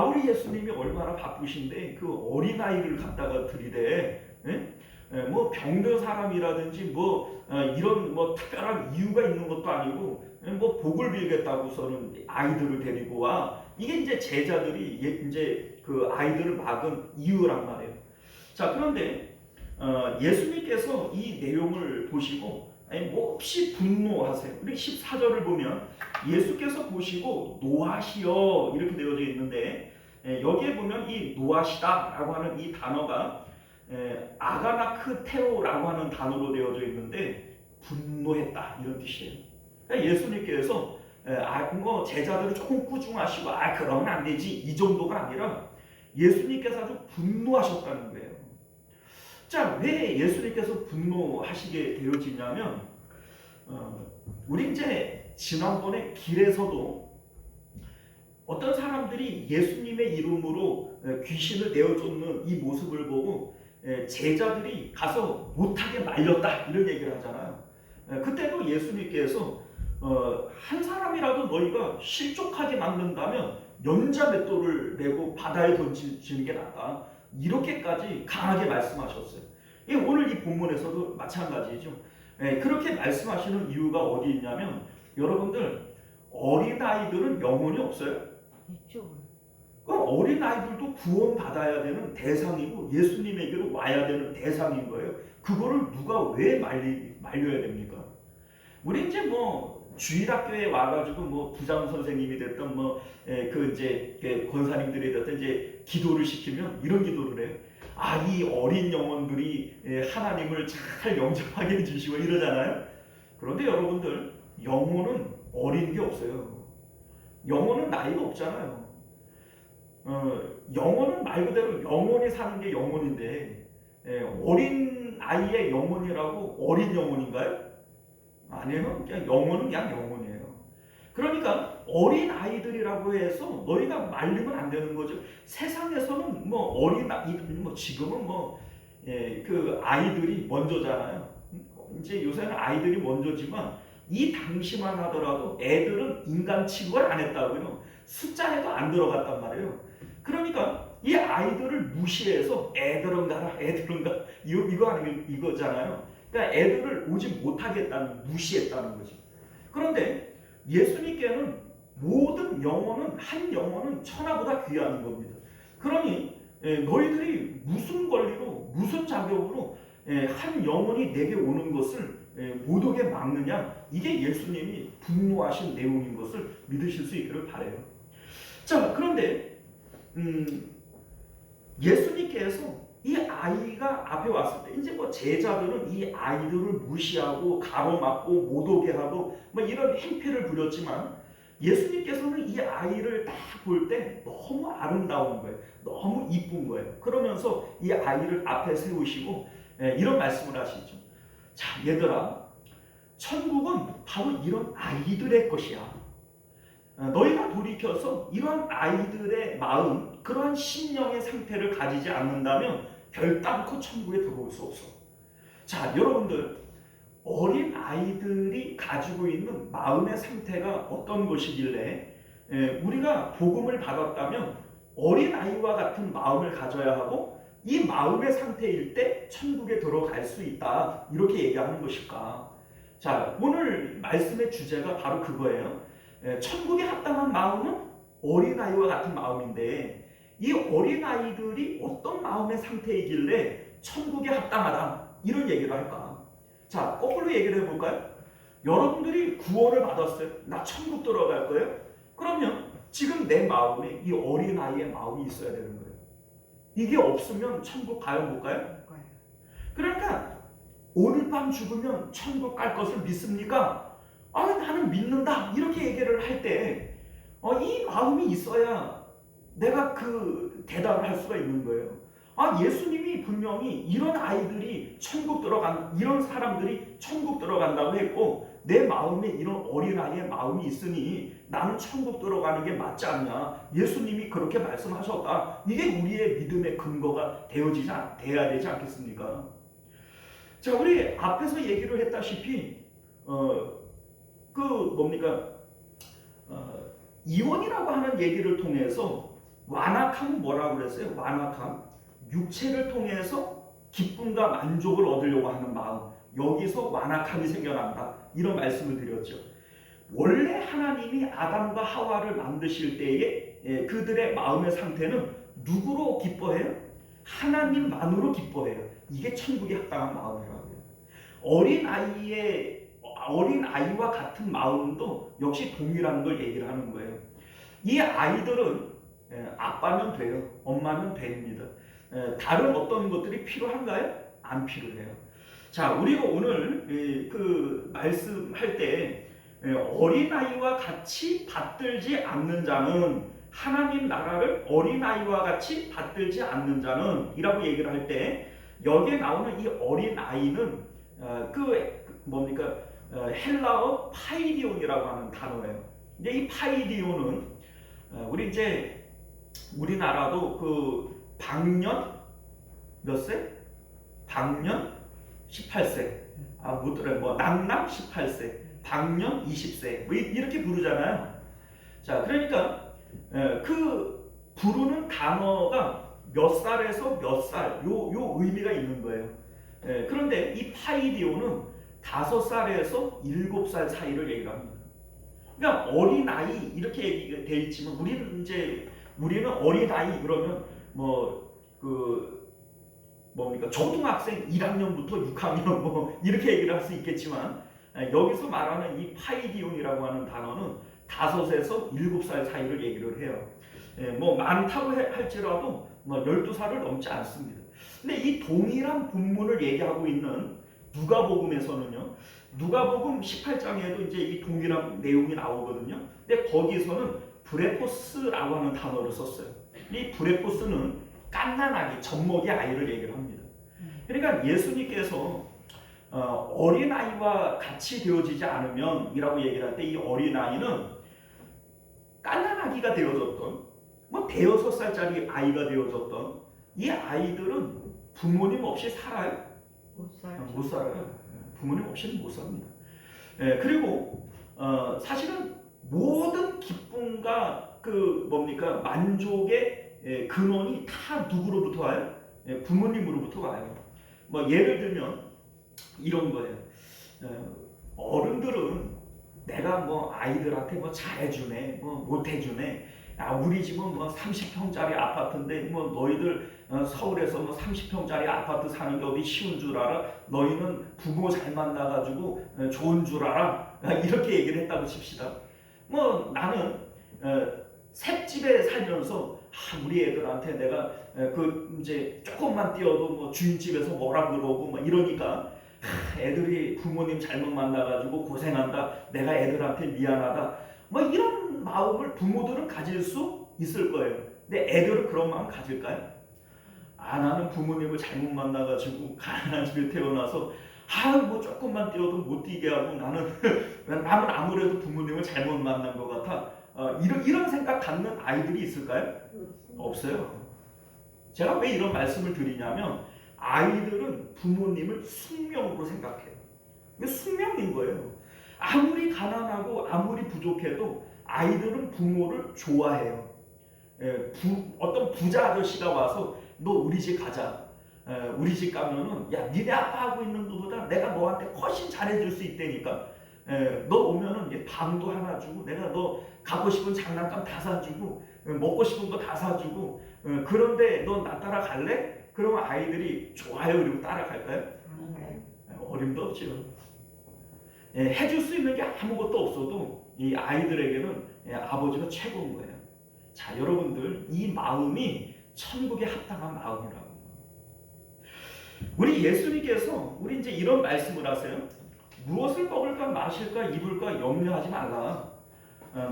우리 예수님이 얼마나 바쁘신데 그 어린아이를 갖다가 들이대, 병든 사람이라든지 이런 특별한 이유가 있는 것도 아니고 복을 빌겠다고서는 아이들을 데리고 와. 이게 이제 제자들이 이제 그 아이들을 막은 이유란 말이에요. 자, 그런데 예수님께서 이 내용을 보시고 몹시 분노하세요. 우리 14절을 보면 예수께서 보시고 노하시어 이렇게 되어져 있는데, 여기에 보면 이 노하시다라고 하는 이 단어가 아가나크테오라고 하는 단어로 되어져 있는데 분노했다, 이런 뜻이에요. 그러니까 예수님께서 제자들을 조금 꾸중하시고 그러면 안 되지, 이 정도가 아니라 예수님께서 아주 분노하셨다는 거예요. 자, 왜 예수님께서 분노하시게 되어지냐면 우리 이제 지난번에 길에서도 어떤 사람들이 예수님의 이름으로 귀신을 내어쫓는 이 모습을 보고 제자들이 가서 못하게 말렸다, 이런 얘기를 하잖아요. 그때도 예수님께서 한 사람이라도 너희가 실족하게 만든다면 연자 맷돌을 메고 바다에 던지는 게 낫다, 이렇게까지 강하게 말씀하셨어요. 오늘 이 본문에서도 마찬가지죠. 그렇게 말씀하시는 이유가 어디 있냐면, 여러분들 어린아이들은 영혼이 없어요? 있죠. 그럼 어린아이들도 구원받아야 되는 대상이고 예수님에게로 와야 되는 대상인 거예요. 그거를 누가 왜 말려야 됩니까? 우리 이제 주일학교에 와가지고 부장 선생님이 됐던 그 이제 권사님들이 됐던 이제 기도를 시키면 이런 기도를 해요. 이 어린 영혼들이 하나님을 잘 영접하게 해주시고 이러잖아요. 그런데 여러분들, 영혼은 어린 게 없어요. 영혼은 나이가 없잖아요. 영혼은 말 그대로 영혼이 사는 게 영혼인데, 어린 아이의 영혼이라고 어린 영혼인가요? 아니에요. 그냥 영혼은 그냥 영혼이에요. 그러니까 어린 아이들이라고 해서 너희가 말리면 안 되는 거죠. 세상에서는 어린 아이, 지금은 그 아이들이 먼저잖아요. 이제 요새는 아이들이 먼저지만 이 당시만 하더라도 애들은 인간 취급을 안 했다고요. 숫자에도 안 들어갔단 말이에요. 그러니까 이 아이들을 무시해서 애들은 가라, 애들은 가. 이거 아니면 이거잖아요. 그러니까 애들을 오지 못하겠다는, 무시했다는 거죠. 그런데 예수님께는 모든 영혼은, 한 영혼은 천하보다 귀한 겁니다. 그러니 너희들이 무슨 권리로, 무슨 자격으로 한 영혼이 내게 오는 것을 못 오게 막느냐, 이게 예수님이 분노하신 내용인 것을 믿으실 수 있기를 바라요. 자, 그런데 예수님께서 이 아이가 앞에 왔을 때 이제 뭐 제자들은 이 아이들을 무시하고 가로막고 못 오게 하고 뭐 이런 행패를 부렸지만 예수님께서는 이 아이를 딱 볼 때 너무 아름다운 거예요. 너무 이쁜 거예요. 그러면서 이 아이를 앞에 세우시고 이런 말씀을 하시죠. 자, 얘들아, 천국은 바로 이런 아이들의 것이야. 너희가 돌이켜서 이러한 아이들의 마음, 그러한 심령의 상태를 가지지 않는다면 결단코 천국에 들어올 수 없어. 자, 여러분들, 어린 아이들이 가지고 있는 마음의 상태가 어떤 것이길래 우리가 복음을 받았다면 어린 아이와 같은 마음을 가져야 하고 이 마음의 상태일 때 천국에 들어갈 수 있다, 이렇게 얘기하는 것일까? 자, 오늘 말씀의 주제가 바로 그거예요. 천국에 합당한 마음은 어린아이와 같은 마음인데 이 어린아이들이 어떤 마음의 상태이길래 천국에 합당하다, 이런 얘기를 할까? 자, 거꾸로 얘기를 해볼까요? 여러분들이 구원을 받았어요. 나 천국 들어갈 거예요? 그러면 지금 내 마음에 이 어린아이의 마음이 있어야 되는 거예요. 이게 없으면 천국 가요, 못 가요? 그러니까 오늘 밤 죽으면 천국 갈 것을 믿습니까? 아, 나는 믿는다, 이렇게 얘기를 할 때 이 마음이 있어야 내가 그 대답을 할 수가 있는 거예요. 아, 예수님이 분명히 이런 아이들이 천국 들어간, 이런 사람들이 천국 들어간다고 했고 내 마음에 이런 어린아이의 마음이 있으니 나는 천국 들어가는 게 맞지 않냐, 예수님이 그렇게 말씀하셨다. 이게 우리의 믿음의 근거가 돼야 되지 않겠습니까? 자, 우리 앞에서 얘기를 했다시피 이원이라고 하는 얘기를 통해서 완악함은 뭐라고 그랬어요? 완악함, 육체를 통해서 기쁨과 만족을 얻으려고 하는 마음, 여기서 완악함이 생겨난다, 이런 말씀을 드렸죠. 원래 하나님이 아담과 하와를 만드실 때에 그들의 마음의 상태는 누구로 기뻐해요? 하나님만으로 기뻐해요. 이게 천국에 합당한 마음이라고요. 어린아이와 같은 마음도 역시 동일한 걸 얘기를 하는 거예요. 이 아이들은 아빠면 돼요, 엄마면 됩니다. 다른 어떤 것들이 필요한가요? 안 필요해요. 자, 우리가 오늘 그 말씀할 때 어린아이와 같이 받들지 않는 자는, 하나님 나라를 어린아이와 같이 받들지 않는 자는 이라고 얘기를 할 때 여기에 나오는 이 어린아이는 헬라어 파이디온이라고 하는 단어예요. 이제 이 파이디온은 우리나라도 그 방년 몇 세? 방년 18세. 낭남 18세. 방년 20세. 뭐 이렇게 부르잖아요. 자, 그러니까 그 부르는 단어가 몇 살에서 몇 살, 요 의미가 있는 거예요. 그런데 이 파이디오는 5살에서 7살 사이를 얘기합니다. 그러니까 어린아이 이렇게 돼 있지만 우리는 어린아이 그러면 초등학생 1학년부터 6학년 이렇게 얘기를 할 수 있겠지만 여기서 말하는 이 파이디온이라고 하는 단어는 5에서 7살 사이를 얘기를 해요. 많다고 할지라도 12살을 넘지 않습니다. 근데 이 동일한 본문을 얘기하고 있는 누가복음에서는요, 누가복음 18장에도 이제 이 동일한 내용이 나오거든요. 근데 거기서는 브레포스라고 하는 단어를 썼어요. 이 브레포스는 갓난아기, 젖먹이 아이를 얘기를 합니다. 그러니까 예수님께서 어린아이와 같이 되어지지 않으면 이라고 얘기를 할 때 이 어린아이는 갓난아기가 되어졌던, 5살짜리 아이가 되어졌던 이 아이들은 부모님 없이 살아요? 못 살죠. 못 살아요. 부모님 없이는 못 삽니다. 그리고 사실은 모든 기쁨과 그 뭡니까 만족의 근원이 다 누구로부터 와요? 부모님으로부터 와요. 뭐 예를 들면 이런 거예요. 어른들은 내가 뭐 아이들한테 뭐 잘해주네, 뭐 못해주네. 우리 집은 뭐 30평짜리 아파트인데 뭐 너희들 서울에서 뭐 30평짜리 아파트 사는 게 어디 쉬운 줄 알아? 너희는 부모 잘 만나가지고 좋은 줄 알아? 이렇게 얘기를 했다고 칩시다. 뭐 나는 셋집에 살면서 우리 애들한테 내가 그 이제 조금만 뛰어도 뭐 주인집에서 뭐라 그러고 막 이러니까 애들이 부모님 잘못 만나가지고 고생한다. 내가 애들한테 미안하다. 뭐 이런 마음을 부모들은 가질 수 있을 거예요. 근데 애들은 그런 마음 가질까요? 나는 부모님을 잘못 만나가지고 가난한 집에 태어나서 뭐 조금만 뛰어도 못 뛰게 하고 나는 아무래도 부모님을 잘못 만난 것 같아. 이런 생각 갖는 아이들이 있을까요? 없어요. 제가 왜 이런 말씀을 드리냐면 아이들은 부모님을 숙명으로 생각해요. 이게 숙명인 거예요. 아무리 가난하고 아무리 부족해도 아이들은 부모를 좋아해요. 어떤 부자 아저씨가 와서 너 우리 집 가자. 우리 집 가면은 야 니네 아빠 하고 있는 것보다 내가 너한테 훨씬 잘해줄 수 있다니까. 너 오면은 방도 하나 주고 내가 너 갖고 싶은 장난감 다 사주고 먹고 싶은 거 다 사주고 그런데 너 나 따라갈래? 그러면 아이들이 좋아요 그리고 따라갈까요? 어림도 없죠. 해줄 수 있는 게 아무것도 없어도 이 아이들에게는 아버지가 최고인 거예요. 자, 여러분들 이 마음이 천국에 합당한 마음이라고. 우리 예수님께서 우리 이제 이런 말씀을 하세요. 무엇을 먹을까 마실까 입을까 염려하지 말라.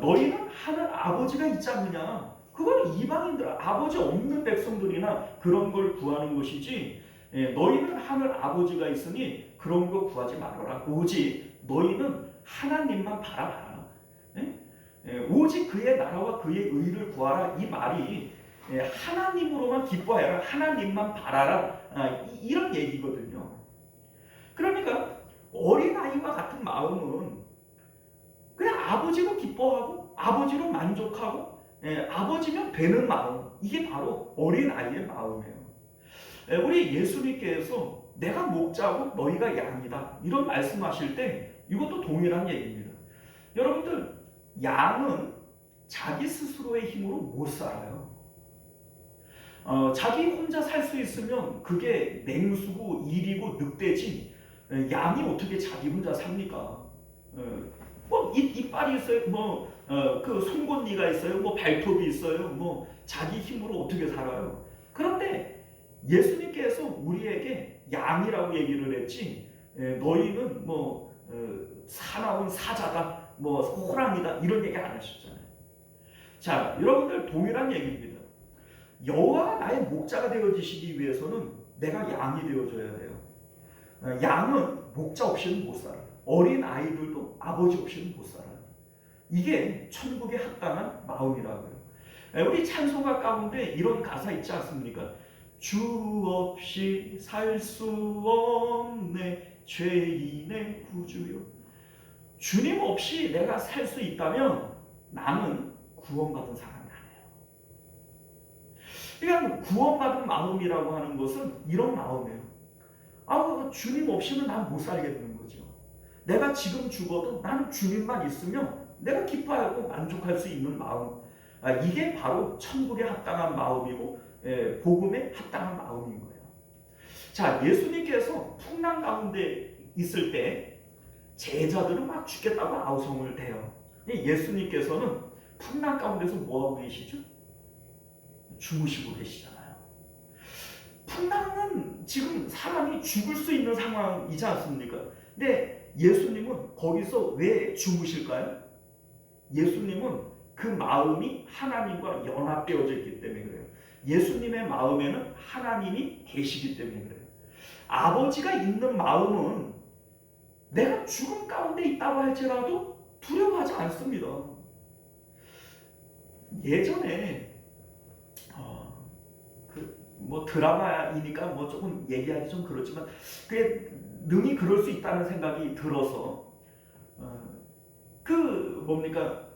너희는 하늘 아버지가 있지 않느냐. 그건 이방인들 아버지 없는 백성들이나 그런 걸 구하는 것이지 너희는 하늘 아버지가 있으니 그런 거 구하지 말아라. 오직 너희는 하나님만 바라봐라. 오직 그의 나라와 그의 의를 구하라. 이 말이 하나님으로만 기뻐하라. 하나님만 바라라. 이런 얘기거든요. 그러니까 어린아이와 같은 마음은 그냥 아버지로 기뻐하고 아버지로 만족하고 아버지면 되는 마음. 이게 바로 어린아이의 마음이에요. 우리 예수님께서 내가 목자고 너희가 양이다 이런 말씀하실 때 이것도 동일한 얘기입니다. 여러분들 양은 자기 스스로의 힘으로 못 살아요. 자기 혼자 살 수 있으면 그게 맹수고 일이고 늑대지 양이 어떻게 자기 혼자 삽니까? 뭐 이빨이 있어요. 뭐 그 송곳니가 있어요. 뭐 발톱이 있어요. 뭐 자기 힘으로 어떻게 살아요? 그런데 예수님께서 우리에게 양이라고 얘기를 했지 너희는 뭐 사나운 사자다, 뭐 호랑이다 이런 얘기 안 하셨잖아요. 자, 여러분들 동일한 얘기입니다. 여호와가 나의 목자가 되어지시기 위해서는 내가 양이 되어줘야 돼요. 양은 목자 없이는 못 살아요. 어린 아이들도 아버지 없이는 못 살아요. 이게 천국에 합당한 마음이라고요. 우리 찬송가 가운데 이런 가사 있지 않습니까? 주 없이 살 수 없네 죄인의 구주요. 주님 없이 내가 살 수 있다면 나는 구원받은 사람이 아니에요. 그러니까 구원받은 마음이라고 하는 것은 이런 마음이에요. 주님 없이는 난 못 살겠는 거죠. 내가 지금 죽어도 나는 주님만 있으면 내가 기뻐하고 만족할 수 있는 마음. 이게 바로 천국에 합당한 마음이고 복음에 합당한 마음인 거예요. 자, 예수님께서 풍랑 가운데 있을 때 제자들은 막 죽겠다고 아우성을 대요. 예수님께서는 풍랑 가운데서 뭐하고 계시죠? 주무시고 계시잖아요. 풍랑은 지금 사람이 죽을 수 있는 상황이지 않습니까? 근데 예수님은 거기서 왜 주무실까요? 예수님은 그 마음이 하나님과 연합되어져 있기 때문에 그래요. 예수님의 마음에는 하나님이 계시기 때문에 그래요. 아버지가 있는 마음은 내가 죽음 가운데 있다고 할지라도 두려워하지 않습니다. 예전에 뭐 드라마이니까 뭐 조금 얘기하기 좀 그렇지만 그게 능히 그럴 수 있다는 생각이 들어서 그 뭡니까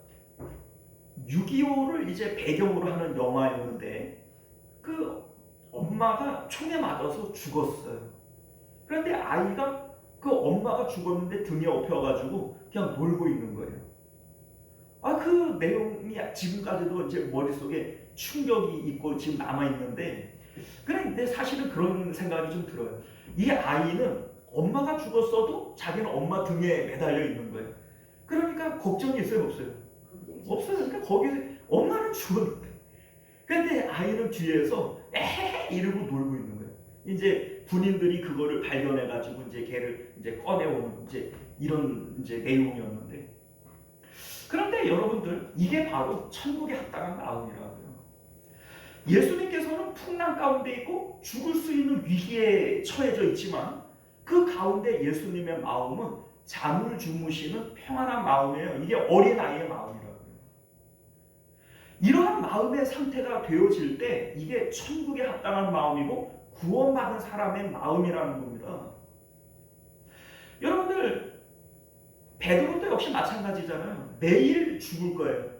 6.25를 이제 배경으로 하는 영화였는데 그 엄마가 총에 맞아서 죽었어요. 그런데 아이가 그 엄마가 죽었는데 등에 업혀가지고 그냥 놀고 있는 거예요. 그 내용이 지금까지도 이제 머릿속에 충격이 있고 지금 남아있는데, 그런데 사실은 그런 생각이 좀 들어요. 이 아이는 엄마가 죽었어도 자기는 엄마 등에 매달려 있는 거예요. 그러니까 걱정이 있어요, 없어요? 없어요. 그러니까 거기서 엄마는 죽었는데, 그런데 아이는 뒤에서 에헤헤 이러고 놀고 있는 거예요. 이제 군인들이 그거를 발견해가지고 이제 걔를 이제 꺼내오는 이제 이런 이제 내용이었는데, 그런데 여러분들 이게 바로 천국에 합당한 마음이라고요. 예수님께서는 풍랑 가운데 있고 죽을 수 있는 위기에 처해져 있지만 그 가운데 예수님의 마음은 잠을 주무시는 평안한 마음이에요. 이게 어린아이의 마음이라고요. 이러한 마음의 상태가 되어질 때 이게 천국에 합당한 마음이고 구원받은 사람의 마음이라는 겁니다. 여러분들 베드로도 역시 마찬가지잖아요. 내일 죽을 거예요.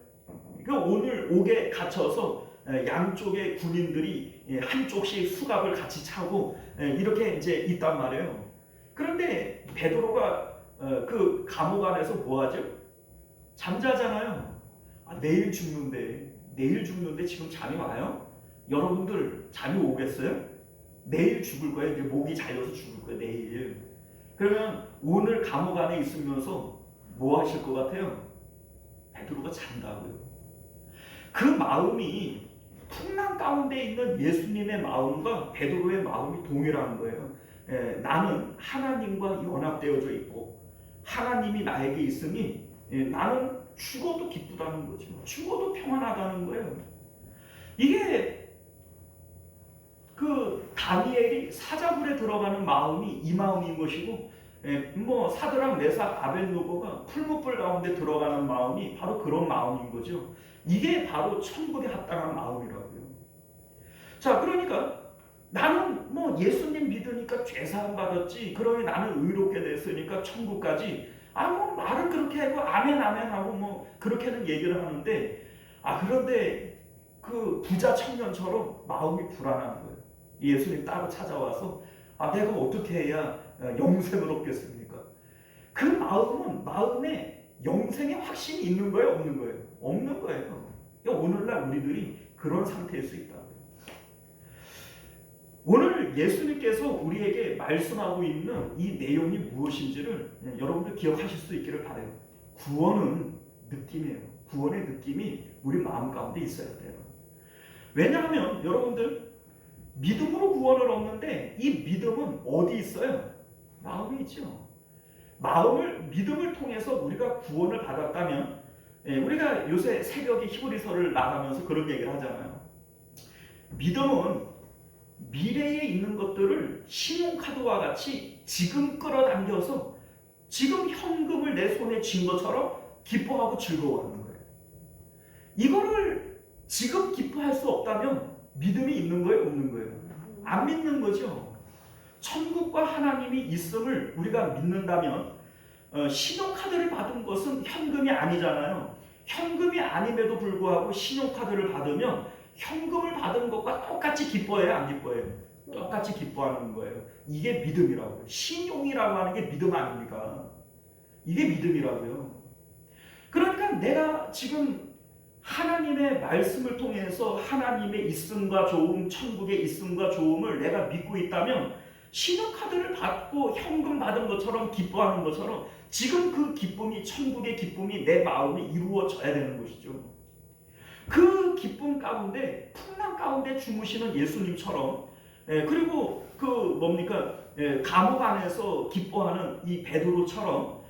그러니까 오늘 옥에 갇혀서 양쪽의 군인들이 한쪽씩 수갑을 같이 차고 이렇게 이제 있단 말이에요. 그런데 베드로가 그 감옥 안에서 뭐 하죠? 잠자잖아요. 내일 죽는데 지금 잠이 와요? 여러분들 잠이 오겠어요? 내일 죽을 거예요. 이제 목이 잘려서 죽을 거예요. 내일. 그러면 오늘 감옥 안에 있으면서 뭐 하실 것 같아요? 베드로가 잔다고요. 그 마음이 풍랑 가운데 있는 예수님의 마음과 베드로의 마음이 동일한 거예요. 나는 하나님과 연합되어져 있고 하나님이 나에게 있으니 나는 죽어도 기쁘다는 거죠. 죽어도 평안하다는 거예요. 이게 그 다니엘이 사자굴에 들어가는 마음이 이 마음인 것이고, 뭐 사드락 메삭 아벳느고가 풀무불 가운데 들어가는 마음이 바로 그런 마음인 거죠. 이게 바로 천국에 합당한 마음이라고요. 자, 그러니까 나는 뭐 예수님 믿으니까 죄사함 받았지, 그러니 나는 의롭게 됐으니까 천국까지 뭐 말은 그렇게 하고 아멘 하고 뭐 그렇게는 얘기를 하는데, 그런데 그 부자 청년처럼 마음이 불안한 거예요. 예수님 따로 찾아와서 내가 어떻게 해야 영생을 얻겠습니까? 그 마음은 마음에 영생의 확신이 있는 거예요, 없는 거예요? 없는 거예요. 오늘날 우리들이 그런 상태일 수 있다. 오늘 예수님께서 우리에게 말씀하고 있는 이 내용이 무엇인지를 여러분들 기억하실 수 있기를 바라요. 구원은 느낌이에요. 구원의 느낌이 우리 마음 가운데 있어야 돼요. 왜냐하면 여러분들 믿음으로 구원을 얻는데 이 믿음은 어디 있어요? 마음에 있죠. 믿음을 통해서 우리가 구원을 받았다면, 우리가 요새 새벽에 히브리서를 나가면서 그런 얘기를 하잖아요. 믿음은 미래에 있는 것들을 신용카드와 같이 지금 끌어당겨서 지금 현금을 내 손에 쥔 것처럼 기뻐하고 즐거워하는 거예요. 이거를 지금 기뻐할 수 없다면 믿음이 있는 거예요, 없는 거예요? 안 믿는 거죠. 천국과 하나님이 있음을 우리가 믿는다면 신용카드를 받은 것은 현금이 아니잖아요. 현금이 아님에도 불구하고 신용카드를 받으면 현금을 받은 것과 똑같이 기뻐해요, 안 기뻐해요? 똑같이 기뻐하는 거예요. 이게 믿음이라고요. 신용이라고 하는 게 믿음 아닙니까? 이게 믿음이라고요. 그러니까 내가 지금 하나님의 말씀을 통해서 하나님의 있음과 좋음, 천국의 있음과 좋음을 내가 믿고 있다면 신용카드를 받고 현금 받은 것처럼 기뻐하는 것처럼 지금 그 기쁨이, 천국의 기쁨이 내 마음에 이루어져야 되는 것이죠. 그 기쁨 가운데, 풍랑 가운데 주무시는 예수님처럼, 그리고 감옥 안에서 기뻐하는 이 베드로처럼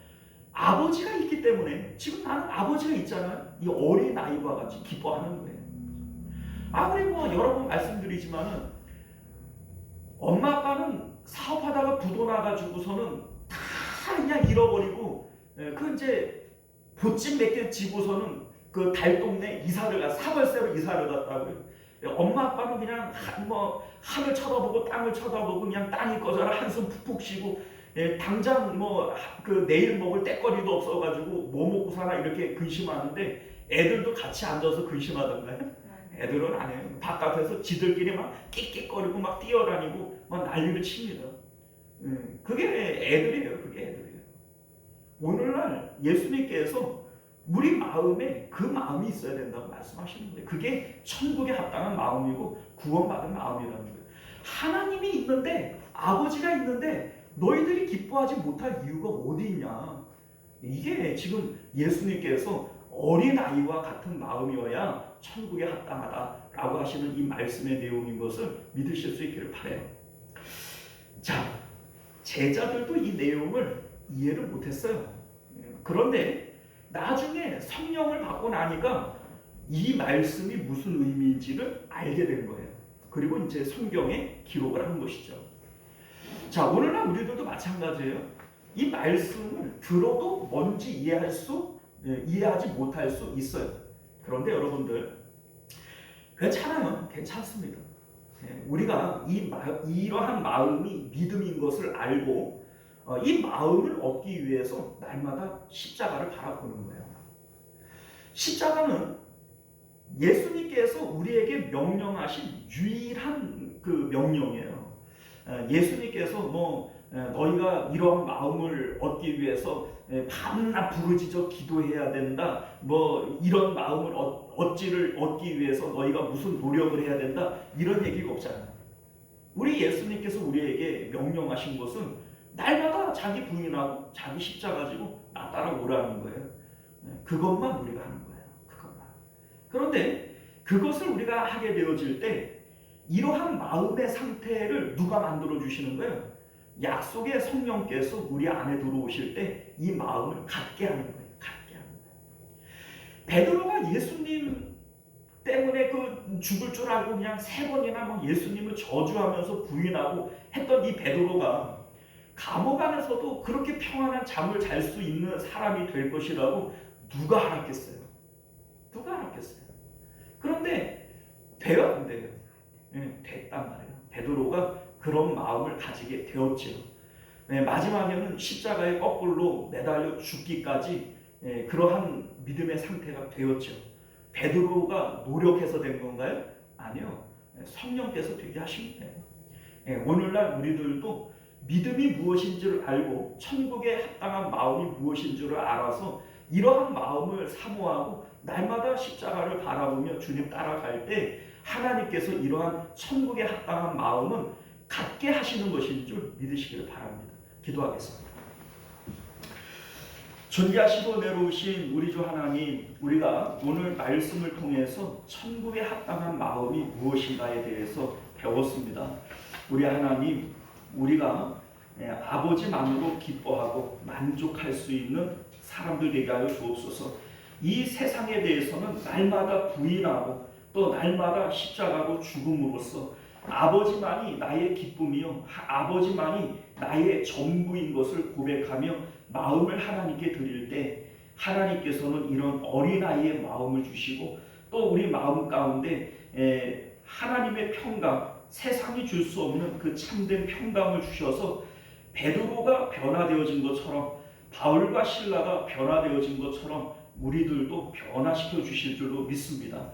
아버지가 있기 때문에 지금 나는 아버지가 있잖아요. 이 어린 아이와 같이 기뻐하는 거예요. 우리 뭐 여러 번 말씀드리지만은 엄마 아빠는 사업하다가 부도 나가지고서는 다 그냥 잃어버리고, 그 이제 보찜 몇 개 지고서는 그 달동네 사벌새로 이사를 갔다고요. 엄마 아빠는 그냥 하늘 쳐다보고 땅을 쳐다보고 그냥 땅이 꺼져라 한숨 푹푹 쉬고 당장 뭐 그 내일 먹을 때거리도 없어가지고 뭐 먹고 살아 이렇게 근심하는데 애들도 같이 앉아서 근심하던가요? 애들은 안 해요. 바깥에서 지들끼리 막 끽끽거리고 막 뛰어다니고 막 난리를 칩니다. 그게 애들이에요. 그게 애들이에요. 오늘날 예수님께서 우리 마음에 그 마음이 있어야 된다고 말씀하시는 거예요. 그게 천국에 합당한 마음이고 구원받은 마음이라는 거예요. 하나님이 있는데, 아버지가 있는데 너희들이 기뻐하지 못할 이유가 어디 있냐. 이게 지금 예수님께서 어린아이와 같은 마음이어야 천국에 합당하다라고 하시는 이 말씀의 내용인 것을 믿으실 수 있기를 바라요. 자, 제자들도 이 내용을 이해를 못했어요. 그런데 나중에 성령을 받고 나니까 이 말씀이 무슨 의미인지를 알게 된 거예요. 그리고 이제 성경에 기록을 한 것이죠. 자, 오늘날 우리들도 마찬가지예요. 이 말씀을 들어도 뭔지 이해하지 못할 수 있어요. 그런데 여러분들 괜찮아요. 괜찮습니다. 우리가 이러한 마음이 믿음인 것을 알고 이 마음을 얻기 위해서 날마다 십자가를 바라보는 거예요. 십자가는 예수님께서 우리에게 명령하신 유일한 그 명령이에요. 예수님께서 너희가 이런 마음을 얻기 위해서 밤낮 부르짖어 기도해야 된다. 이런 마음을 얻기 위해서 너희가 무슨 노력을 해야 된다. 이런 얘기가 없잖아요. 우리 예수님께서 우리에게 명령하신 것은 날마다 자기 부인하고 자기 십자가 지고 나 따라오라는 거예요. 그것만 우리가 하는 거예요. 그것만. 그런데 그것을 우리가 하게 되어질 때 이러한 마음의 상태를 누가 만들어 주시는 거예요? 약속의 성령께서 우리 안에 들어오실 때 이 마음을 갖게 하는 거예요. 갖게 하는 거예요. 베드로가 예수님 때문에 그 죽을 줄 알고 그냥 3번이나 예수님을 저주하면서 부인하고 했던 이 베드로가 감옥 안에서도 그렇게 평안한 잠을 잘 수 있는 사람이 될 것이라고 누가 알았겠어요? 누가 알았겠어요? 그런데 돼요, 안 돼요? 됐단 말이에요. 베드로가 그런 마음을 가지게 되었죠. 마지막에는 십자가에 거꾸로 매달려 죽기까지 그러한 믿음의 상태가 되었죠. 베드로가 노력해서 된 건가요? 아니요. 성령께서 되게 하신 거예요. 오늘날 우리들도 믿음이 무엇인지를 알고 천국에 합당한 마음이 무엇인지를 알아서 이러한 마음을 사모하고 날마다 십자가를 바라보며 주님 따라갈 때 하나님께서 이러한 천국에 합당한 마음은 갖게 하시는 것인 줄 믿으시기를 바랍니다. 기도하겠습니다. 존귀하시고 내려오신 우리 주 하나님, 우리가 오늘 말씀을 통해서 천국에 합당한 마음이 무엇인가에 대해서 배웠습니다. 우리 하나님, 우리가 아버지만으로 기뻐하고 만족할 수 있는 사람들 되게 하여 주옵소서. 이 세상에 대해서는 날마다 부인하고 또 날마다 십자가로 죽음으로써 아버지만이 나의 기쁨이요 아버지만이 나의 전부인 것을 고백하며 마음을 하나님께 드릴 때 하나님께서는 이런 어린아이의 마음을 주시고 또 우리 마음 가운데 하나님의 평강, 세상이 줄 수 없는 그 참된 평강을 주셔서 베드로가 변화되어진 것처럼 바울과 실라가 변화되어진 것처럼 우리들도 변화시켜 주실 줄로 믿습니다.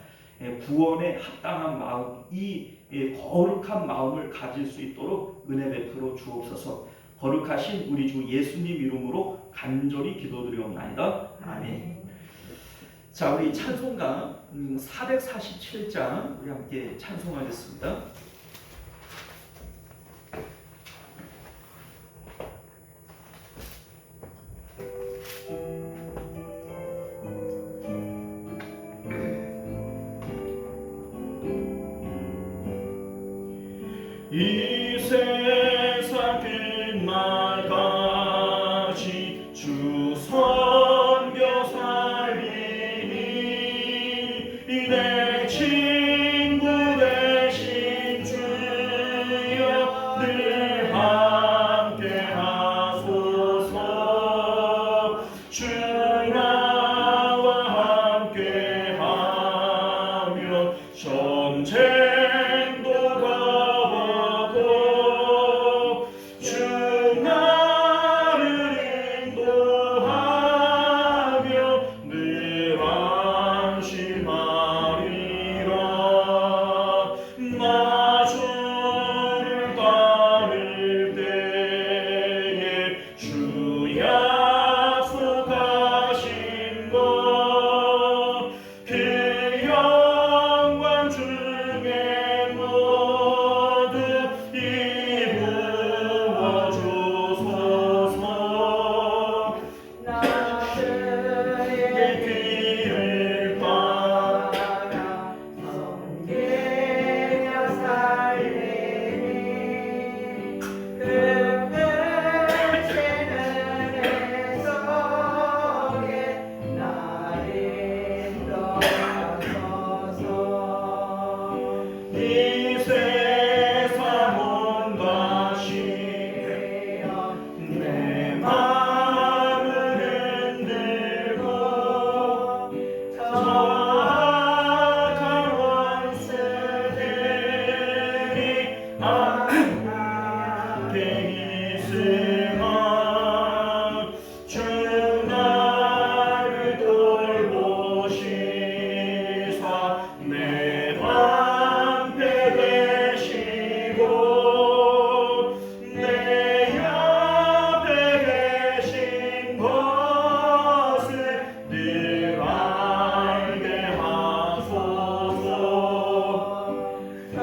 구원에 합당한 마음, 이 거룩한 마음을 가질 수 있도록 은혜 베풀어 주옵소서. 거룩하신 우리 주 예수님 이름으로 간절히 기도드리옵나이다. 아멘. 자, 우리 찬송가 447장 우리 함께 찬송하겠습니다. 이 세상 끝날까지 주 섬겨 살리니 내 친구 되신 주여 늘 함께 하소서. 주 나와 함께 하면 전쟁도 주 나와 이 세상 온 것이 내 마음을 흔들고 저악한 원수들이 앞에 있으나 주 나를 돌보시사 내 방패 되시고 내 옆에 계신 것을 늘 알게 하소서. 저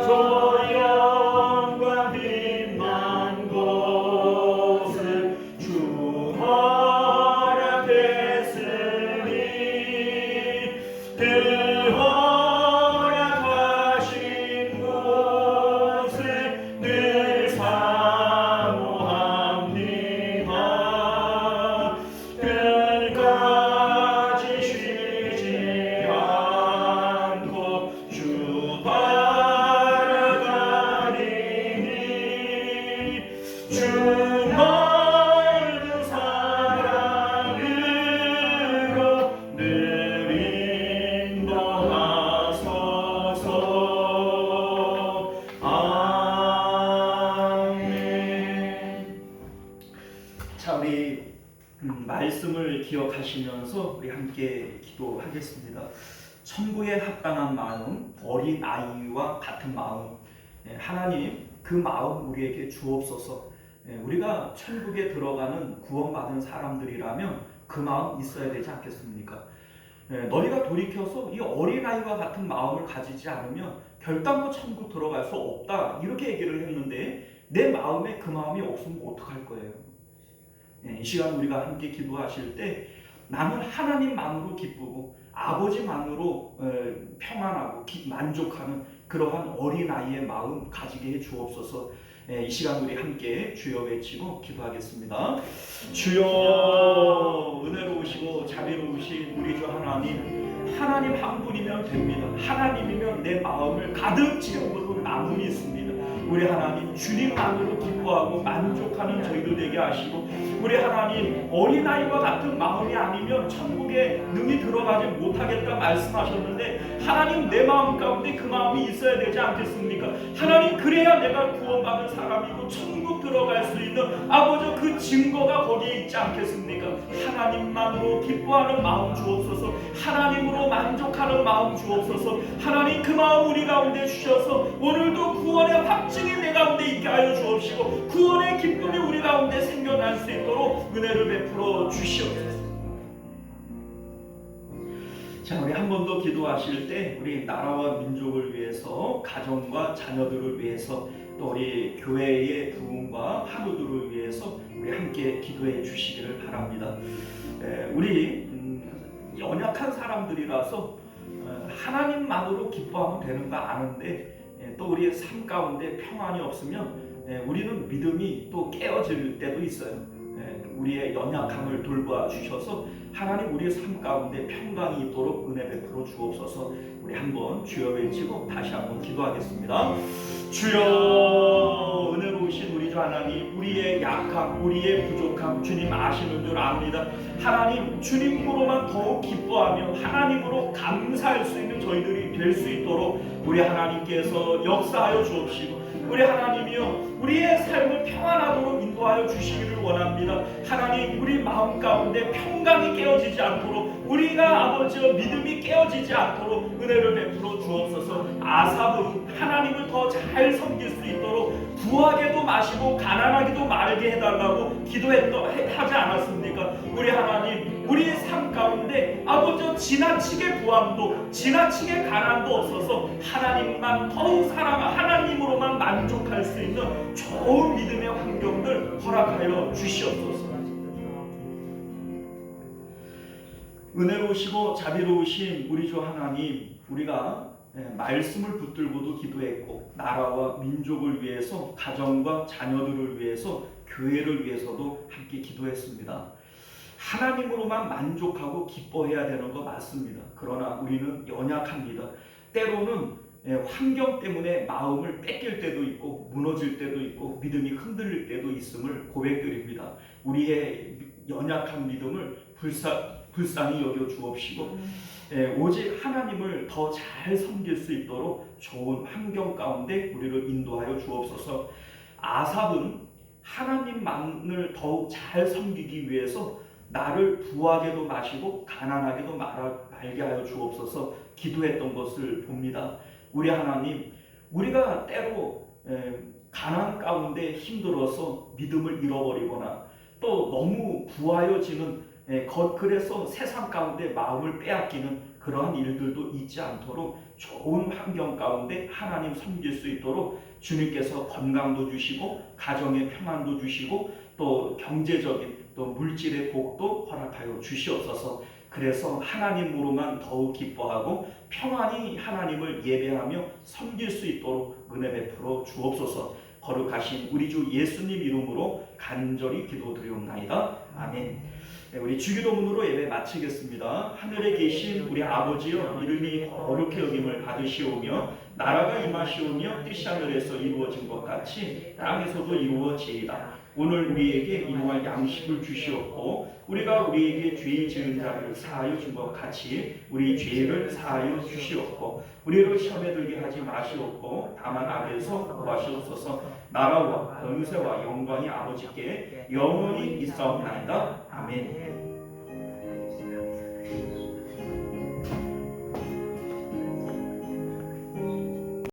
영광 빛난 곳을 주 허락했으니 그 허락하신 곳을 늘 사모합니다. 끝까지 쉬지 않고 주 바라가리니 주 넓은 사랑으로 늘 인도하소서. 아멘. 자, 우리 말씀을 기억하시면서 우리 함께 기도하겠습니다. 천국에 합당한 마음, 어린 아이와 같은 마음, 하나님 그 마음 우리에게 주옵소서. 우리가 천국에 들어가는 구원받은 사람들이라면 그 마음 있어야 되지 않겠습니까? 너희가 돌이켜서 이 어린아이와 같은 마음을 가지지 않으면 결단코 천국 들어갈 수 없다, 이렇게 얘기를 했는데 내 마음에 그 마음이 없으면 어떡할 거예요? 이 시간 우리가 함께 기도하실 때 나는 하나님만으로 기쁘고 아버지만으로 평안하고 만족하는 그러한 어린아이의 마음 가지게 해 주옵소서. 이 시간 우리 함께 주여 외치고 기도하겠습니다. 주여, 은혜로우시고 자비로우신 우리 주 하나님, 하나님 한 분이면 됩니다. 하나님이면 내 마음을 가득 채우고도 남음이 있습니다. 우리 하나님 주님만으로 기뻐하고 만족하는 저희들 되게 하시고, 우리 하나님 어린아이와 같은 마음이 아니면 천국에 능히 들어가지 못하겠다 말씀하셨는데, 하나님 내 마음 가운데 그 마음이 있어야 되지 않겠습니까? 하나님 그래야 내가 구원받은 사람이고 천국 들어갈 수 있는 아버지 그 증거가 거기에 있지 않겠습니까? 하나님만으로 기뻐하는 마음 주옵소서. 하나님으로 만족하는 마음 주옵소서. 하나님 그 마음 우리 가운데 주셔서 오늘도 구원의 확증이 내 가운데 있게 하여 주옵시고, 구원의 기쁨이 우리 가운데 생겨날 수 있도록 은혜를 베풀어 주시옵소서. 자, 우리 한 번 더 기도하실 때 우리 나라와 민족을 위해서, 가정과 자녀들을 위해서, 또 우리 교회의 부흥과 하루들을 위해서 우리 함께 기도해 주시기를 바랍니다. 우리 연약한 사람들이라서 하나님만으로 기뻐하면 되는 거 아는데, 또 우리의 삶 가운데 평안이 없으면 우리는 믿음이 또 깨어질 때도 있어요. 우리의 연약함을 돌봐 주셔서 하나님 우리의 삶 가운데 평강이 있도록 은혜 베풀어 주옵소서. 우리 한번 주여 외치고 다시 한번 기도하겠습니다. 주여, 은혜로우신 우리 주 하나님, 우리의 약함, 우리의 부족함 주님 아시는 줄 압니다. 하나님 주님으로만 더욱 기뻐하며 하나님으로 감사할 수 있는 저희들이 될 수 있도록 우리 하나님께서 역사하여 주옵시고, 우리 하나님이여 우리의 삶을 평안하도록 인도하여 주시기를 원합니다. 하나님 우리 마음 가운데 평강이 깨어지지 않도록, 우리가 아버지여 믿음이 깨어지지 않도록 은혜를 베풀어 주옵소서. 아삽은 하나님을 더 잘 섬길 수 있도록 부하게도 마시고 가난하기도 말게 해달라고 기도하지 않았습니까? 우리 하나님 우리의 삶 가운데 아버지여 지나치게 부함도 지나치게 가난도 없어서 하나님만 더욱 사랑하고 하나님으로만 만족할 수 있는 좋은 믿음의 환경을 허락하여 주시옵소서. 은혜로우시고 자비로우신 우리 주 하나님, 우리가 말씀을 붙들고도 기도했고, 나라와 민족을 위해서, 가정과 자녀들을 위해서, 교회를 위해서도 함께 기도했습니다. 하나님으로만 만족하고 기뻐해야 되는 거 맞습니다. 그러나 우리는 연약합니다. 때로는 환경 때문에 마음을 뺏길 때도 있고 무너질 때도 있고 믿음이 흔들릴 때도 있음을 고백드립니다. 우리의 연약한 믿음을 불쌍히 여겨 주옵시고 오직 하나님을 더 잘 섬길 수 있도록 좋은 환경 가운데 우리를 인도하여 주옵소서. 아삽은 하나님만을 더욱 잘 섬기기 위해서 나를 부하게도 마시고 가난하게도 말게 하여 주옵소서 기도했던 것을 봅니다. 우리 하나님, 우리가 때로 가난 가운데 힘들어서 믿음을 잃어버리거나 또 너무 부하여지는 그래서 세상 가운데 마음을 빼앗기는 그러한 일들도 있지 않도록 좋은 환경 가운데 하나님 섬길 수 있도록 주님께서 건강도 주시고 가정의 평안도 주시고 또 경제적인 또 물질의 복도 허락하여 주시옵소서. 그래서 하나님으로만 더욱 기뻐하고 평안히 하나님을 예배하며 섬길 수 있도록 은혜 베풀어 주옵소서. 거룩하신 우리 주 예수님 이름으로 간절히 기도드리옵나이다. 아멘. 우리 주기도문으로 예배 마치겠습니다. 하늘에 계신 우리 아버지여, 이름이 거룩히 여김을 받으시오며 나라가 임하시오며 뜻이 하늘에서 이루어진 것 같이 땅에서도 이루어지이다. 오늘 우리에게 일용할 양식을 주시옵고 우리가 우리에게 죄 지은 자를 사하여 준 것 같이 우리 죄를 사하여 주시옵고 우리를 시험에 들게 하지 마시옵고 다만 악에서 구하시옵소서. 나라와 권세와 영광이 아버지께 영원히 있사옵나이다. 아멘.